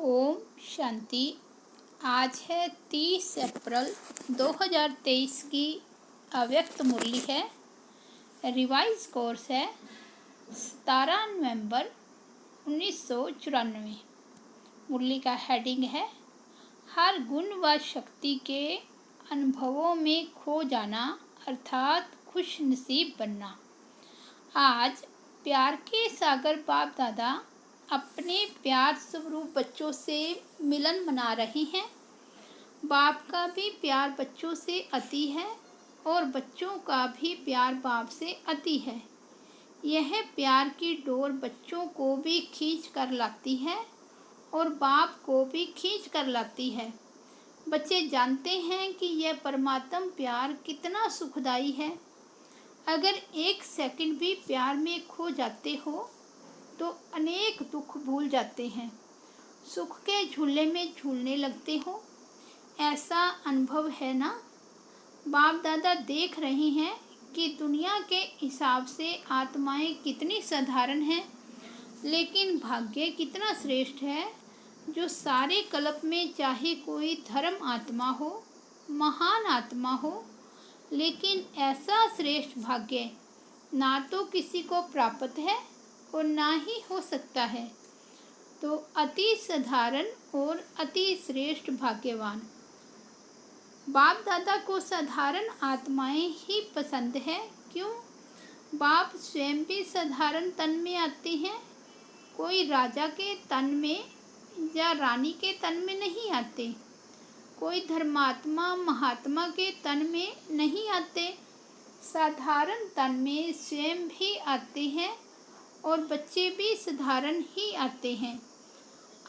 ओम शांति। आज है 30 अप्रैल 2023 की अव्यक्त मुरली है। रिवाइज कोर्स है 17 नवंबर 1994। मुरली का हेडिंग है हर गुण व शक्ति के अनुभवों में खो जाना अर्थात खुश नसीब बनना। आज प्यार के सागर बाप दादा अपने प्यार स्वरूप बच्चों से मिलन मना रहे हैं। बाप का भी प्यार बच्चों से अति है और बच्चों का भी प्यार बाप से अति है। यह प्यार की डोर बच्चों को भी खींच कर लाती है और बाप को भी खींच कर लाती है। बच्चे जानते हैं कि यह परमात्मा प्यार कितना सुखदाई है। अगर एक सेकंड भी प्यार में खो जाते हो तो अनेक दुख भूल जाते हैं, सुख के झूले में झूलने लगते हो। ऐसा अनुभव है ना। बाप दादा देख रहे हैं कि दुनिया के हिसाब से आत्माएं कितनी साधारण हैं, लेकिन भाग्य कितना श्रेष्ठ है जो सारे कल्प में चाहे कोई धर्म आत्मा हो, महान आत्मा हो, लेकिन ऐसा श्रेष्ठ भाग्य ना तो किसी को प्राप्त है और ना ही हो सकता है। तो अति साधारण और अति श्रेष्ठ भाग्यवान। बाप दादा को साधारण आत्माएं ही पसंद है। क्यों? बाप स्वयं भी साधारण तन में आते हैं। कोई राजा के तन में या रानी के तन में नहीं आते। कोई धर्मात्मा महात्मा के तन में नहीं आते। साधारण तन में स्वयं भी आते हैं और बच्चे भी साधारण ही आते हैं।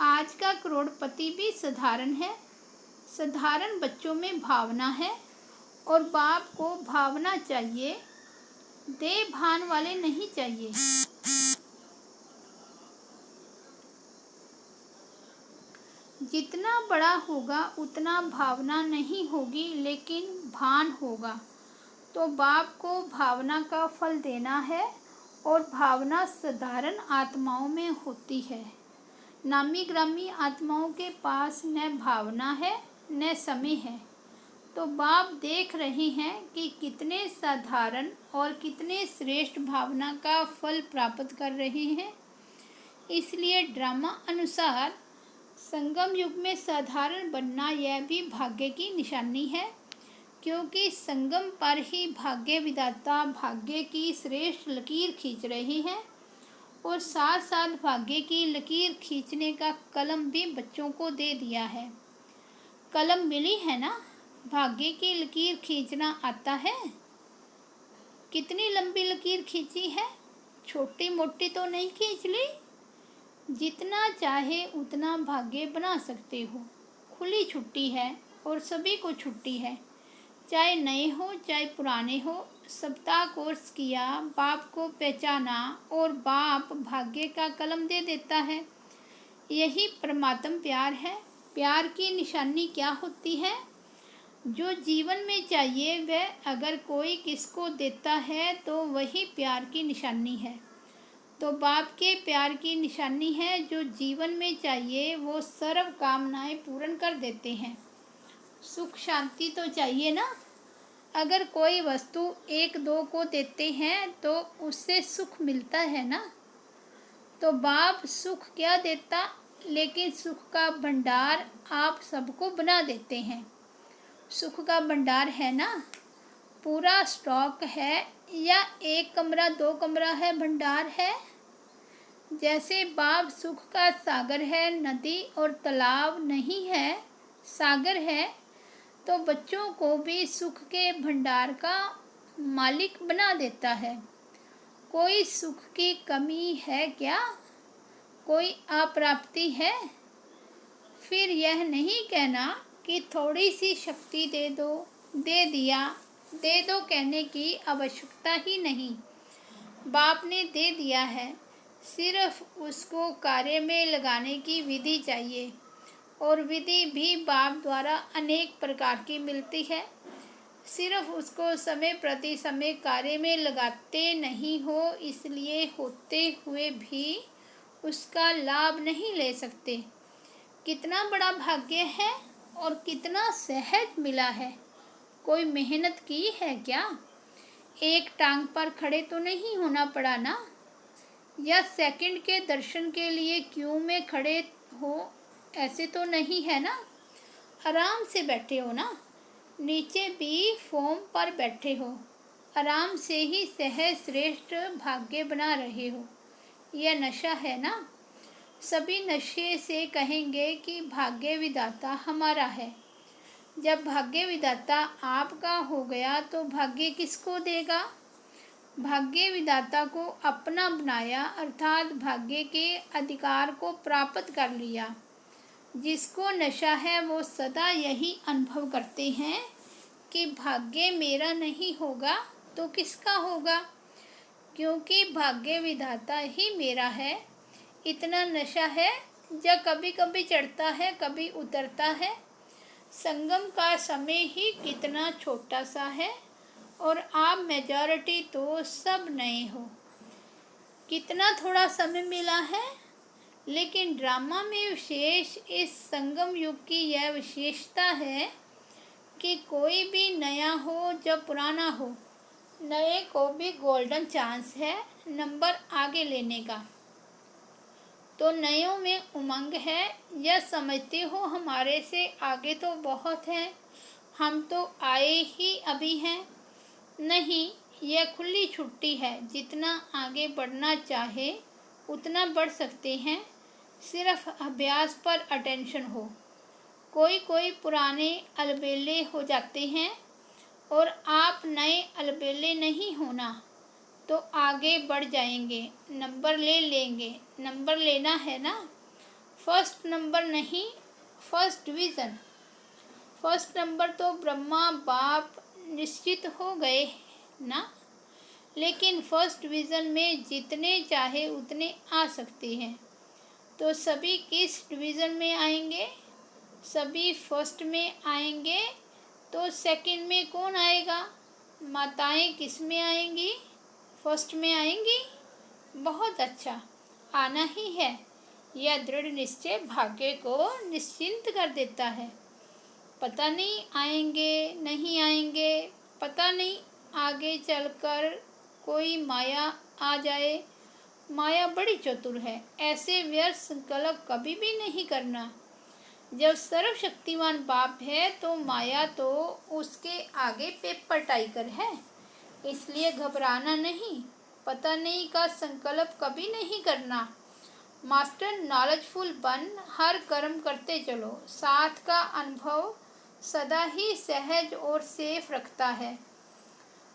आज का करोड़पति भी साधारण है। साधारण बच्चों में भावना है और बाप को भावना चाहिए, देह भान वाले नहीं चाहिए। जितना बड़ा होगा उतना भावना नहीं होगी, लेकिन भान होगा। तो बाप को भावना का फल देना है और भावना साधारण आत्माओं में होती है। नामी ग्रामी आत्माओं के पास न भावना है न समय है। तो बाप देख रहे हैं कि कितने साधारण और कितने श्रेष्ठ भावना का फल प्राप्त कर रहे हैं। इसलिए ड्रामा अनुसार संगम युग में साधारण बनना यह भी भाग्य की निशानी है, क्योंकि संगम पर ही भाग्य विधाता भाग्य की श्रेष्ठ लकीर खींच रहे हैं और साथ साथ भाग्य की लकीर खींचने का कलम भी बच्चों को दे दिया है। कलम मिली है ना। भाग्य की लकीर खींचना आता है। कितनी लंबी लकीर खींची है, छोटी मोटी तो नहीं खींच ली। जितना चाहे उतना भाग्य बना सकते हो। खुली छुट्टी है और सभी को छुट्टी है, चाहे नए हो चाहे पुराने हो। सप्ताह कोर्स किया, बाप को पहचाना और बाप भाग्य का कलम दे देता है। यही परमात्म प्यार है। प्यार की निशानी क्या होती है? जो जीवन में चाहिए वह अगर कोई किसको देता है तो वही प्यार की निशानी है। तो बाप के प्यार की निशानी है जो जीवन में चाहिए वो सर्व कामनाएं पूर्ण कर देते हैं। सुख शांति तो चाहिए ना। अगर कोई वस्तु एक दो को देते हैं तो उससे सुख मिलता है ना। तो बाप सुख क्या देता, लेकिन सुख का भंडार आप सबको बना देते हैं। सुख का भंडार है ना, पूरा स्टॉक है या एक कमरा दो कमरा है, भंडार है। जैसे बाप सुख का सागर है, नदी और तालाब नहीं है, सागर है, तो बच्चों को भी सुख के भंडार का मालिक बना देता है। कोई सुख की कमी है क्या? कोई अप्राप्ति है? फिर यह नहीं कहना कि थोड़ी सी शक्ति दे दो, दे दिया, दे दो कहने की आवश्यकता ही नहीं। बाप ने दे दिया है, सिर्फ उसको कार्य में लगाने की विधि चाहिए और विधि भी बाप द्वारा अनेक प्रकार की मिलती है। सिर्फ उसको समय प्रति समय कार्य में लगाते नहीं हो, इसलिए होते हुए भी उसका लाभ नहीं ले सकते। कितना बड़ा भाग्य है और कितना सहज मिला है। कोई मेहनत की है क्या? एक टांग पर खड़े तो नहीं होना पड़ा ना, या सेकंड के दर्शन के लिए क्यू में खड़े हो, ऐसे तो नहीं है ना। आराम से बैठे हो ना, नीचे भी फॉर्म पर बैठे हो, आराम से ही सहज श्रेष्ठ भाग्य बना रहे हो। यह नशा है ना। सभी नशे से कहेंगे कि भाग्य विधाता हमारा है। जब भाग्य विधाता आपका हो गया तो भाग्य किसको देगा? भाग्य विधाता को अपना बनाया, अर्थात भाग्य के अधिकार को प्राप्त कर लिया। जिसको नशा है वो सदा यही अनुभव करते हैं कि भाग्य मेरा नहीं होगा तो किसका होगा, क्योंकि भाग्य विधाता ही मेरा है। इतना नशा है जो कभी कभी चढ़ता है, कभी उतरता है। संगम का समय ही कितना छोटा सा है और आप मेजॉरिटी तो सब नए हो। कितना थोड़ा समय मिला है, लेकिन ड्रामा में विशेष इस संगम युग की यह विशेषता है कि कोई भी नया हो जब पुराना हो, नए को भी गोल्डन चांस है नंबर आगे लेने का। तो नयों में उमंग है, यह समझते हो हमारे से आगे तो बहुत हैं, हम तो आए ही अभी हैं। नहीं, यह खुली छुट्टी है, जितना आगे बढ़ना चाहे उतना बढ़ सकते हैं, सिर्फ अभ्यास पर अटेंशन हो। कोई कोई पुराने अलबेले हो जाते हैं और आप नए अलबेले नहीं होना, तो आगे बढ़ जाएंगे, नंबर ले लेंगे। नंबर लेना है ना, फर्स्ट नंबर नहीं, फर्स्ट डिवीज़न। फर्स्ट नंबर तो ब्रह्मा बाप निश्चित हो गए ना, लेकिन फर्स्ट डिवीज़न में जितने चाहे उतने आ सकते हैं। तो सभी किस डिवीज़न में आएंगे? सभी फर्स्ट में आएंगे। तो सेकंड में कौन आएगा? माताएं किस में आएंगी? फर्स्ट में आएंगी। बहुत अच्छा, आना ही है। यह दृढ़ निश्चय भाग्य को निश्चिंत कर देता है। पता नहीं आएंगे नहीं आएंगे, पता नहीं आगे चलकर कोई माया आ जाए। माया बड़ी चतुर है, ऐसे व्यर्थ संकल्प कभी भी नहीं करना। जब सर्वशक्तिमान बाप है तो माया तो उसके आगे पेपर टाइगर है, इसलिए घबराना नहीं। पता नहीं का संकल्प कभी नहीं करना। मास्टर नॉलेजफुल बन हर कर्म करते चलो। साथ का अनुभव सदा ही सहज और सेफ रखता है।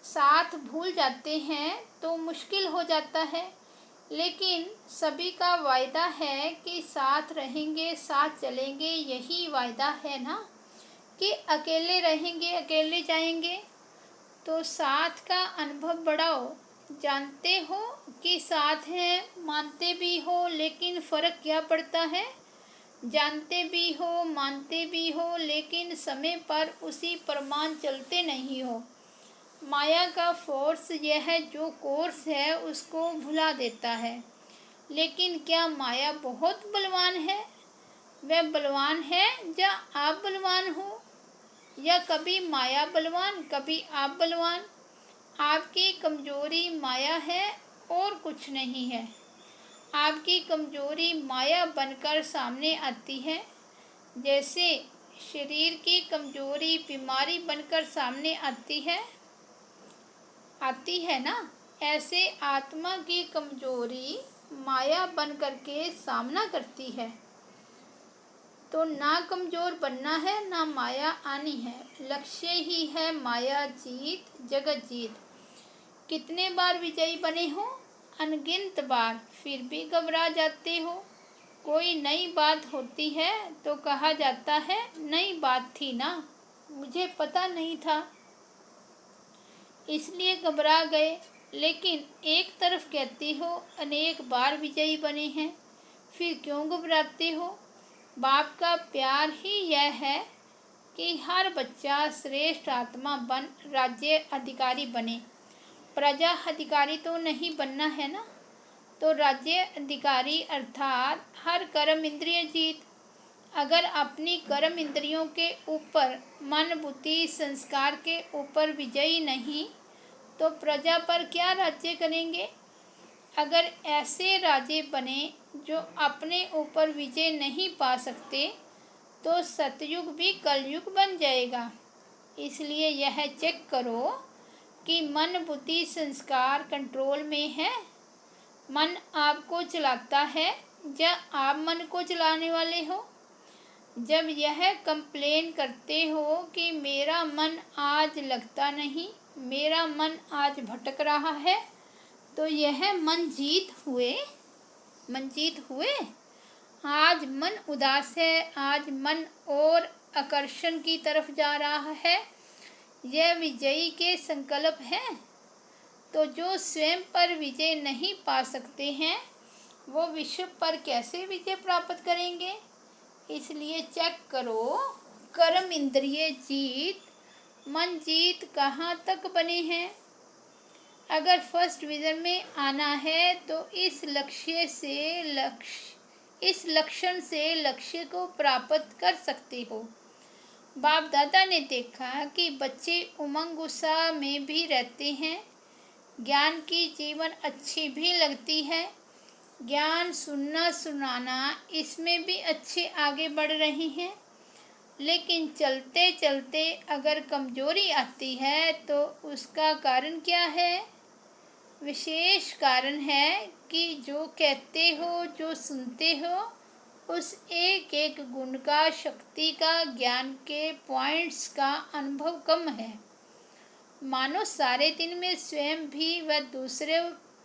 साथ भूल जाते हैं तो मुश्किल हो जाता है, लेकिन सभी का वायदा है कि साथ रहेंगे, साथ चलेंगे। यही वायदा है ना कि अकेले रहेंगे, अकेले जाएंगे। तो साथ का अनुभव बढ़ाओ। जानते हो कि साथ हैं, मानते भी हो, लेकिन फ़र्क क्या पड़ता है? जानते भी हो, मानते भी हो, लेकिन समय पर उसी प्रमाण चलते नहीं हो। माया का फोर्स यह है, जो कोर्स है उसको भुला देता है। लेकिन क्या माया बहुत बलवान है? वह बलवान है या आप बलवान हो, या कभी माया बलवान कभी आप बलवान? आपकी कमजोरी माया है और कुछ नहीं है। आपकी कमजोरी माया बनकर सामने आती है, जैसे शरीर की कमजोरी बीमारी बनकर सामने आती है ना, ऐसे आत्मा की कमजोरी माया बन करके सामना करती है। तो ना कमज़ोर बनना है, ना माया आनी है। लक्ष्य ही है माया जीत, जगत जीत। कितने बार विजयी बने हो? अनगिनत बार। फिर भी घबरा जाते हो। कोई नई बात होती है तो कहा जाता है नई बात थी ना, मुझे पता नहीं था, इसलिए घबरा गए। लेकिन एक तरफ कहते हो अनेक बार विजयी बने हैं, फिर क्यों घबराते हो? बाप का प्यार ही यह है कि हर बच्चा श्रेष्ठ आत्मा बन राज्य अधिकारी बने। प्रजा अधिकारी तो नहीं बनना है ना। तो राज्य अधिकारी अर्थात हर कर्म इंद्रिय जीत। अगर अपनी कर्म इंद्रियों के ऊपर, मन बुद्धि संस्कार के ऊपर विजयी नहीं तो प्रजा पर क्या राज्य करेंगे। अगर ऐसे राजे बने जो अपने ऊपर विजय नहीं पा सकते तो सतयुग भी कलयुग बन जाएगा। इसलिए यह चेक करो कि मन बुद्धि संस्कार कंट्रोल में है। मन आपको चलाता है या आप मन को चलाने वाले हो। जब यह कंप्लेन करते हो कि मेरा मन आज लगता नहीं, मेरा मन आज भटक रहा है, तो यह मन जीत हुए। आज मन उदास है, आज मन और आकर्षण की तरफ जा रहा है, यह विजयी के संकल्प है। तो जो स्वयं पर विजय नहीं पा सकते हैं वो विश्व पर कैसे विजय प्राप्त करेंगे। इसलिए चेक करो, कर्म इंद्रिय जीत, मन जीत कहाँ तक बने हैं। अगर फर्स्ट डिवीज़न में आना है तो इस लक्षण से लक्ष्य को प्राप्त कर सकते हो। बाप दादा ने देखा कि बच्चे उमंग उत्साह में भी रहते हैं, ज्ञान की जीवन अच्छी भी लगती है, ज्ञान सुनना सुनाना इसमें भी अच्छे आगे बढ़ रहे हैं। लेकिन चलते चलते अगर कमजोरी आती है तो उसका कारण क्या है। विशेष कारण है कि जो कहते हो, जो सुनते हो, उस एक एक गुण का, शक्ति का, ज्ञान के पॉइंट्स का अनुभव कम है। मानो सारे दिन में स्वयं भी व दूसरे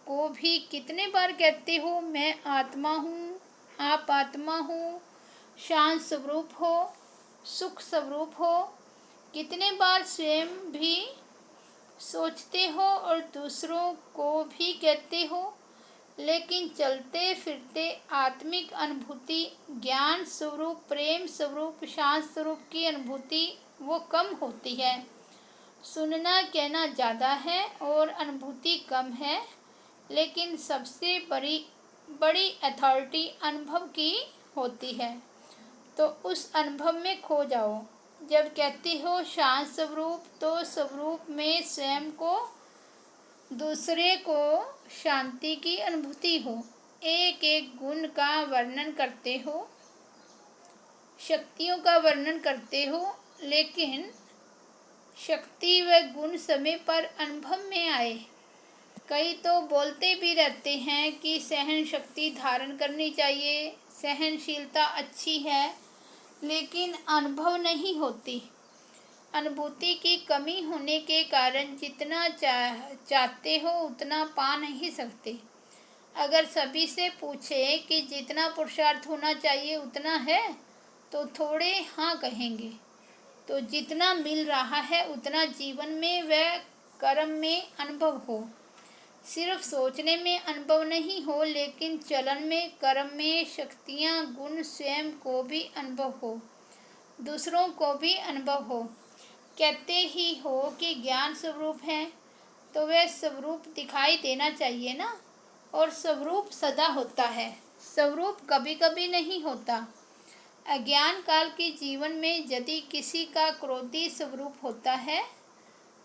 को भी कितने बार कहते हो, मैं आत्मा हूँ, आप आत्मा हो, शांत स्वरूप हो, सुख स्वरूप हो। कितने बार स्वयं भी सोचते हो और दूसरों को भी कहते हो। लेकिन चलते फिरते आत्मिक अनुभूति, ज्ञान स्वरूप, प्रेम स्वरूप, शांत स्वरूप की अनुभूति वो कम होती है। सुनना कहना ज़्यादा है और अनुभूति कम है। लेकिन सबसे बड़ी अथॉरिटी अनुभव की होती है, तो उस अनुभव में खो जाओ। जब कहते हो शांत स्वरूप, तो स्वरूप में स्वयं को, दूसरे को शांति की अनुभूति हो। एक एक गुण का वर्णन करते हो, शक्तियों का वर्णन करते हो, लेकिन शक्ति व गुण समय पर अनुभव में आए। कई तो बोलते भी रहते हैं कि सहन शक्ति धारण करनी चाहिए, सहनशीलता अच्छी है, लेकिन अनुभव नहीं होती। अनुभूति की कमी होने के कारण जितना चाहते हो उतना पा नहीं सकते। अगर सभी से पूछे कि जितना पुरुषार्थ होना चाहिए उतना है तो थोड़े हाँ कहेंगे। तो जितना मिल रहा है उतना जीवन में व कर्म में अनुभव हो। सिर्फ सोचने में अनुभव नहीं हो, लेकिन चलन में, कर्म में, शक्तियाँ, गुण स्वयं को भी अनुभव हो, दूसरों को भी अनुभव हो। कहते ही हो कि ज्ञान स्वरूप है, तो वह स्वरूप दिखाई देना चाहिए ना। और स्वरूप सदा होता है, स्वरूप कभी कभी नहीं होता। अज्ञान काल के जीवन में यदि किसी का क्रोधी स्वरूप होता है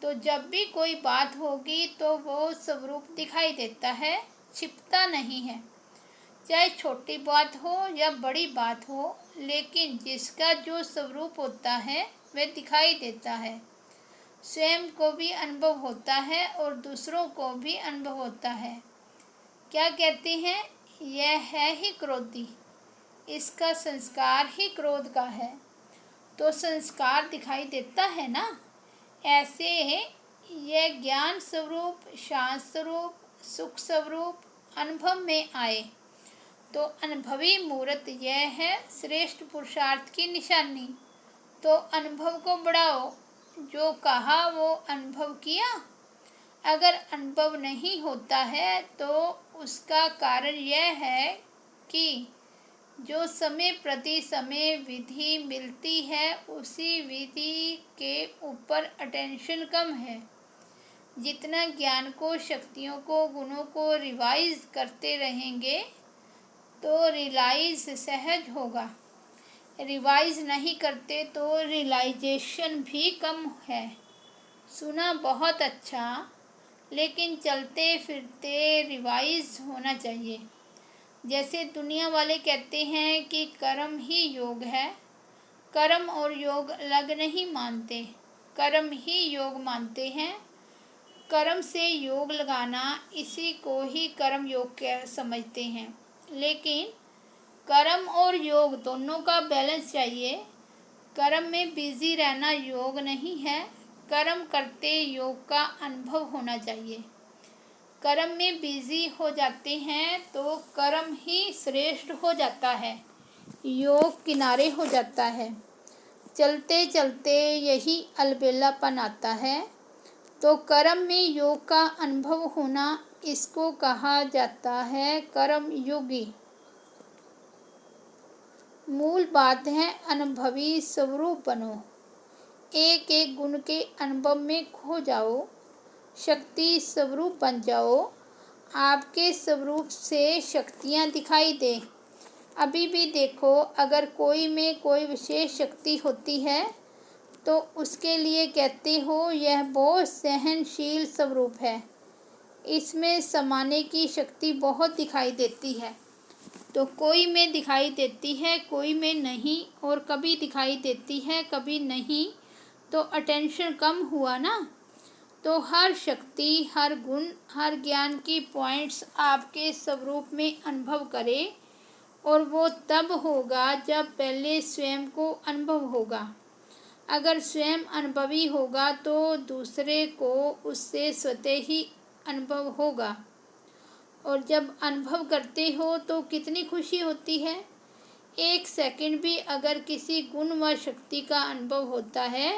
तो जब भी कोई बात होगी तो वो स्वरूप दिखाई देता है, छिपता नहीं है। चाहे छोटी बात हो या बड़ी बात हो, लेकिन जिसका जो स्वरूप होता है वह दिखाई देता है। स्वयं को भी अनुभव होता है और दूसरों को भी अनुभव होता है। क्या कहते हैं, यह है ही क्रोधी, इसका संस्कार ही क्रोध का है, तो संस्कार दिखाई देता है ना। ऐसे यह ज्ञान स्वरूप, शांत स्वरूप, सुख स्वरूप अनुभव में आए तो अनुभवी मूर्त यह है श्रेष्ठ पुरुषार्थ की निशानी। तो अनुभव को बढ़ाओ, जो कहा वो अनुभव किया। अगर अनुभव नहीं होता है तो उसका कारण यह है कि जो समय प्रति समय विधि मिलती है उसी विधि के ऊपर अटेंशन कम है। जितना ज्ञान को, शक्तियों को, गुणों को रिवाइज करते रहेंगे तो रियलाइज सहज होगा। रिवाइज नहीं करते तो रियलाइजेशन भी कम है। सुना बहुत अच्छा, लेकिन चलते फिरते रिवाइज होना चाहिए। जैसे दुनिया वाले कहते हैं कि कर्म ही योग है। कर्म और योग अलग नहीं मानते, कर्म ही योग मानते हैं। कर्म से योग लगाना, इसी को ही कर्म योग समझते हैं। लेकिन कर्म और योग दोनों का बैलेंस चाहिए। कर्म में बिजी रहना योग नहीं है। कर्म करते योग का अनुभव होना चाहिए। कर्म में बिजी हो जाते हैं तो कर्म ही श्रेष्ठ हो जाता है, योग किनारे हो जाता है। चलते चलते यही अलबेलापन आता है। तो कर्म में योग का अनुभव होना, इसको कहा जाता है कर्म योगी। मूल बात है अनुभवी स्वरूप बनो। एक एक गुण के अनुभव में खो जाओ, शक्ति स्वरूप बन जाओ। आपके स्वरूप से शक्तियाँ दिखाई दे। अभी भी देखो, अगर कोई में कोई विशेष शक्ति होती है तो उसके लिए कहते हो यह बहुत सहनशील स्वरूप है, इसमें समाने की शक्ति बहुत दिखाई देती है। तो कोई में दिखाई देती है, कोई में नहीं, और कभी दिखाई देती है कभी नहीं, तो अटेंशन कम हुआ ना। तो हर शक्ति, हर गुण, हर ज्ञान की पॉइंट्स आपके स्वरूप में अनुभव करे, और वो तब होगा जब पहले स्वयं को अनुभव होगा। अगर स्वयं अनुभवी होगा तो दूसरे को उससे स्वतः ही अनुभव होगा। और जब अनुभव करते हो तो कितनी खुशी होती है। एक सेकंड भी अगर किसी गुण व शक्ति का अनुभव होता है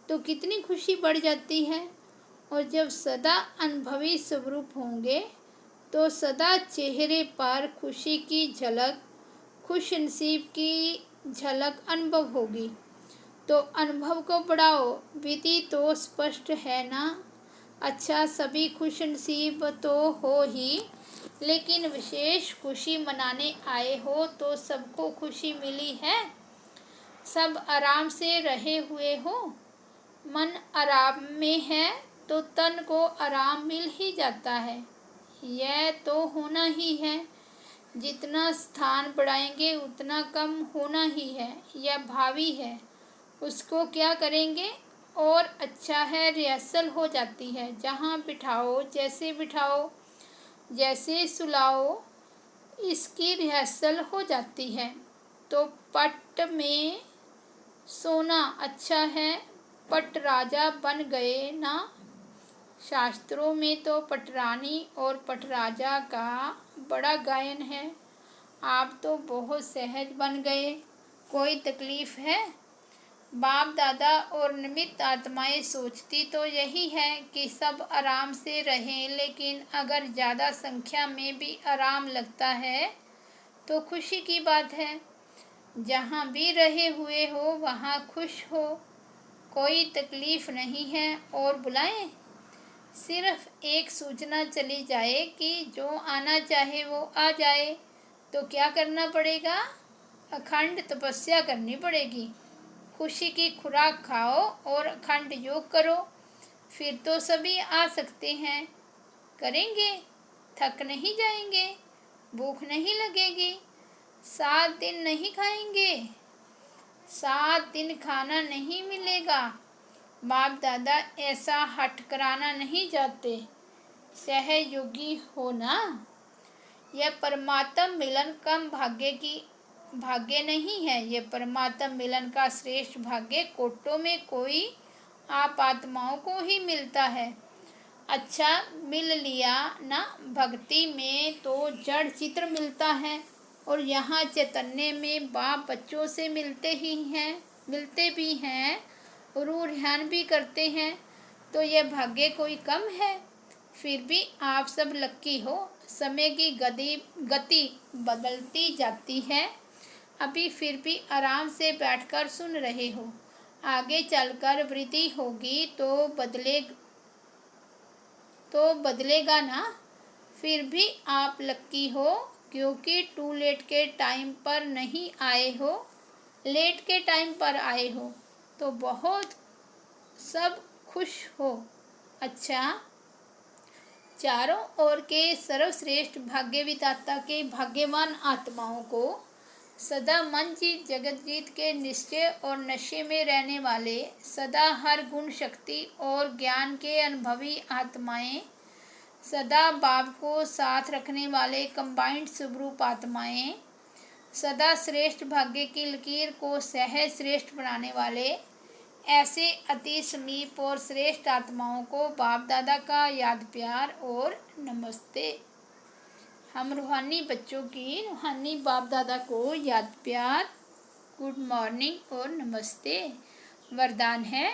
तो कितनी खुशी बढ़ जाती है। और जब सदा अनुभवी स्वरूप होंगे तो सदा चेहरे पर खुशी की झलक, खुश नसीब की झलक अनुभव होगी। तो अनुभव को बढ़ाओ। विधि तो स्पष्ट है ना। अच्छा, सभी खुश नसीब तो हो ही, लेकिन विशेष खुशी मनाने आए हो तो सबको खुशी मिली है। सब आराम से रहे हुए हो। मन आराम में है तो तन को आराम मिल ही जाता है। यह तो होना ही है। जितना स्थान बढ़ाएंगे उतना कम होना ही है। यह भावी है, उसको क्या करेंगे। और अच्छा है, रिहर्सल हो जाती है। जहाँ बिठाओ, जैसे बिठाओ, जैसे सुलाओ, इसकी रिहर्सल हो जाती है। तो पट में सोना अच्छा है, पट राजा बन गए ना। शास्त्रों में तो पटरानी और पटराजा का बड़ा गायन है। आप तो बहुत सहज बन गए। कोई तकलीफ़ है। बाप दादा और निमित्त आत्माएं सोचती तो यही है कि सब आराम से रहें, लेकिन अगर ज़्यादा संख्या में भी आराम लगता है तो खुशी की बात है। जहाँ भी रहे हुए हो वहाँ खुश हो, कोई तकलीफ़ नहीं है। और बुलाएं, सिर्फ एक सूचना चली जाए कि जो आना चाहे वो आ जाए, तो क्या करना पड़ेगा। अखंड तपस्या करनी पड़ेगी। खुशी की खुराक खाओ और अखंड योग करो, फिर तो सभी आ सकते हैं। करेंगे, थक नहीं जाएंगे, भूख नहीं लगेगी। 7 दिन नहीं खाएंगे, 7 दिन खाना नहीं मिलेगा। बाप दादा ऐसा हट कराना नहीं चाहते। सहयोगी हो ना। यह परमात्म मिलन कम भाग्य नहीं है। यह परमात्म मिलन का श्रेष्ठ भाग्य कोटों में कोई आप आत्माओं को ही मिलता है। अच्छा, मिल लिया ना। भक्ति में तो जड़ चित्र मिलता है, और यहाँ चैतन्य में बाप बच्चों से मिलते भी हैं, रूह ध्यान भी करते हैं। तो यह भाग्य कोई कम है। फिर भी आप सब लक्की हो। समय की गति बदलती जाती है। अभी फिर भी आराम से बैठकर सुन रहे हो। आगे चलकर वृद्धि होगी तो बदलेगा ना। फिर भी आप लक्की हो, क्योंकि टू लेट के टाइम पर नहीं आए हो। लेट के टाइम पर आए हो तो बहुत सब खुश हो। अच्छा, चारों ओर के सर्वश्रेष्ठ भाग्य विधाता के भाग्यवान आत्माओं को सदा मन जीत जगत जीत के निश्चय और नशे में रहने वाले, सदा हर गुण शक्ति और ज्ञान के अनुभवी आत्माएं, सदा बाप को साथ रखने वाले कंबाइंड स्वरूप आत्माएं, सदा श्रेष्ठ भाग्य की लकीर को सहज श्रेष्ठ बनाने वाले ऐसे अति समीप और श्रेष्ठ आत्माओं को बाप दादा का याद प्यार और नमस्ते। हम रूहानी बच्चों की रूहानी बाप दादा को याद प्यार, गुड मॉर्निंग और नमस्ते। वरदान है,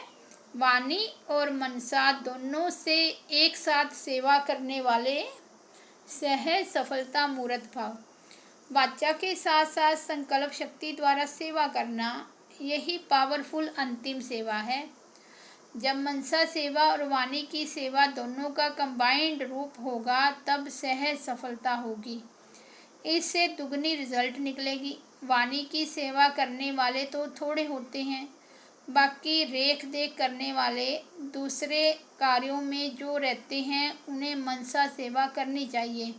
वाणी और मनसा दोनों से एक साथ सेवा करने वाले सहज सफलता मूर्त भाव। वाचा के साथ साथ संकल्प शक्ति द्वारा सेवा करना, यही पावरफुल अंतिम सेवा है। जब मनसा सेवा और वाणी की सेवा दोनों का कंबाइंड रूप होगा तब सहज सफलता होगी। इससे दुगनी रिजल्ट निकलेगी। वाणी की सेवा करने वाले तो थोड़े होते हैं, बाकी रेख देख करने वाले दूसरे कार्यों में जो रहते हैं उन्हें मनसा सेवा करनी चाहिए।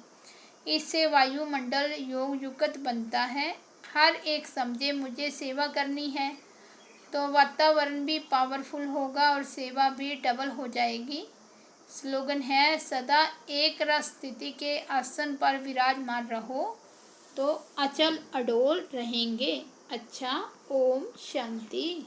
इससे वायुमंडल योग युक्त बनता है। हर एक समझे मुझे सेवा करनी है तो वातावरण भी पावरफुल होगा और सेवा भी डबल हो जाएगी। स्लोगन है, सदा एक रस स्थिति के आसन पर विराजमान रहो तो अचल अडोल रहेंगे। अच्छा, ओम शांति।